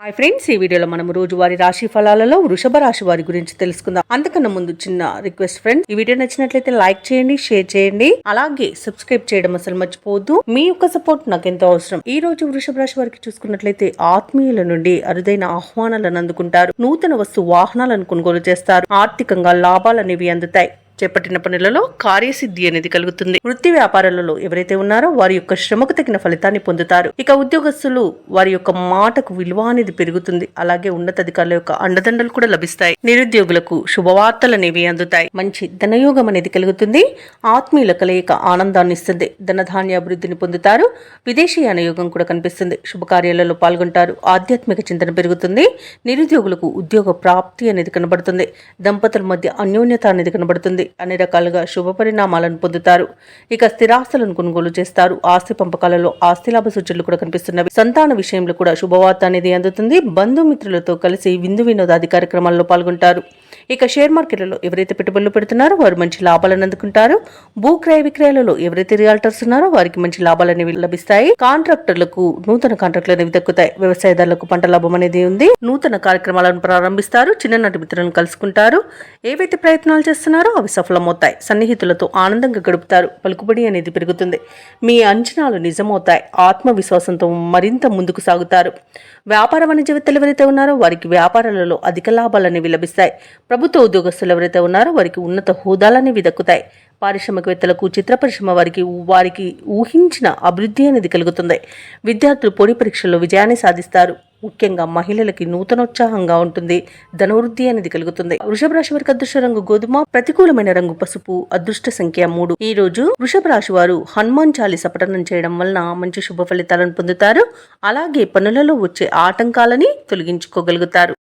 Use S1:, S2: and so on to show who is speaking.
S1: Hi friends, ఈ వీడియోలో మనం రోజువారీ రాశి ఫలాలలో వృషభ రాశి వారి గురించి తెలుసుకుందాం. అంతకన్నా ముందు చిన్న రిక్వెస్ట్ ఫ్రెండ్స్, ఈ వీడియో నచ్చినట్లయితే లైక్ చేయండి, షేర్ చేయండి, అలాగే సబ్స్క్రైబ్ చేయడం అసలు మర్చిపోవద్దు. మీ యొక్క సపోర్ట్ నాకు ఎంతో అవసరం. ఈ రోజు వృషభ రాశి వారికి చూసుకున్నట్లయితే ఆత్మీయుల నుండి అరుదైన ఆహ్వానాలను అందుకుంటారు. నూతన వస్తు వాహనాలను కొనుగోలు చేస్తారు. ఆర్థికంగా లాభాలు అనేవి అందుతాయి. చేపట్టిన పనులలో కార్యసిద్ధి అనేది కలుగుతుంది. వృత్తి వ్యాపారాలలో ఎవరైతే ఉన్నారో వారి యొక్క శ్రమకు తగిన ఫలితాన్ని పొందుతారు. ఇక ఉద్యోగస్తులు వారి యొక్క మాటకు విలువ అనేది పెరుగుతుంది. అలాగే ఉన్నతాధికారుల యొక్క అండదండలు కూడా లభిస్తాయి. నిరుద్యోగులకు శుభవార్తలు అనేవి అందుతాయి. మంచి ధనయోగం అనేది కలుగుతుంది. ఆత్మీయుల కలయిక ఆనందాన్ని ఇస్తుంది. ధనధాన్య అభివృద్ధిని పొందుతారు. విదేశీయాన యోగం కూడా కనిపిస్తుంది. శుభకార్యాలలో పాల్గొంటారు. ఆధ్యాత్మిక చింతన పెరుగుతుంది. నిరుద్యోగులకు ఉద్యోగ ప్రాప్తి అనేది కనబడుతుంది. దంపతుల మధ్య అన్యోన్యత అనేది కనబడుతుంది. అన్ని రకాలుగా శుభ పరిణామాలను పొందుతారు. ఇక స్థిరాస్తులను కొనుగోలు చేస్తారు. ఆస్తి పంపకాలలో ఆస్తి లాభ సూచనలు కూడా కనిపిస్తున్నవి. సంతాన విషయంలో కూడా శుభవార్త అనేది అందుతుంది. బంధుమిత్రులతో కలిసి విందు వినోదాది కార్యక్రమాల్లో పాల్గొంటారు. ఇక షేర్ మార్కెట్లలో ఎవరైతే పెట్టుబడులు పెడుతున్నారో వారు మంచి లాభాలను అందుకుంటారు. భూ క్రయ విక్రయాలలో ఎవరైతే రియాల్టర్స్ ఉన్నారో వారికి మంచి లాభాలు అనేవి లభిస్తాయి. కాంట్రాక్టర్లకు నూతన కాంట్రాక్టులు అనేవి దక్కుతాయి. వ్యవసాయదారులకు పంట లాభం అనేది ఉంది. నూతన కార్యక్రమాలను ప్రారంభిస్తారు. చిన్ననాటి మిత్రులను కలుసుకుంటారు. ఏవైతే ప్రయత్నాలు చేస్తున్నారో అవి సఫలమవుతాయి. సన్నిహితులతో ఆనందంగా గడుపుతారు. పలుకుబడి అనేది పెరుగుతుంది. మీ అంచనాలు నిజమవుతాయి. ఆత్మవిశ్వాసంతో మరింత ముందుకు సాగుతారు. వ్యాపార వాణిజ్యవేత్తలు ఎవరైతే ఉన్నారో వారికి వ్యాపారాలలో అధిక లాభాలు అనేవి లభిస్తాయి. ప్రభుత్వ ఉద్యోగస్తులు ఎవరైతే ఉన్నారో వారికి ఉన్నత హోదాలనేవి దక్కుతాయి. పారిశ్రామికవేత్తలకు చిత్ర పరిశ్రమ వారికి ఊహించిన అభివృద్ధి అనేది కలుగుతుంది. విద్యార్థులు పోటీ పరీక్షల్లో విజయాన్ని సాధిస్తారు. ముఖ్యంగా మహిళలకి నూతనోత్సాహంగా ఉంటుంది. ధనవృద్ధి అనేది కలుగుతుంది. వృషభ రాశి వారికి అదృష్ట రంగు గోధుమ, ప్రతికూలమైన రంగు పసుపు, అదృష్ట సంఖ్య 3. ఈ రోజు వృషభ రాశి వారు హనుమాన్ చాలీస పఠనం చేయడం వలన మంచి శుభ ఫలితాలను పొందుతారు. అలాగే పనులలో వచ్చే ఆటంకాలని తొలగించుకోగలుగుతారు.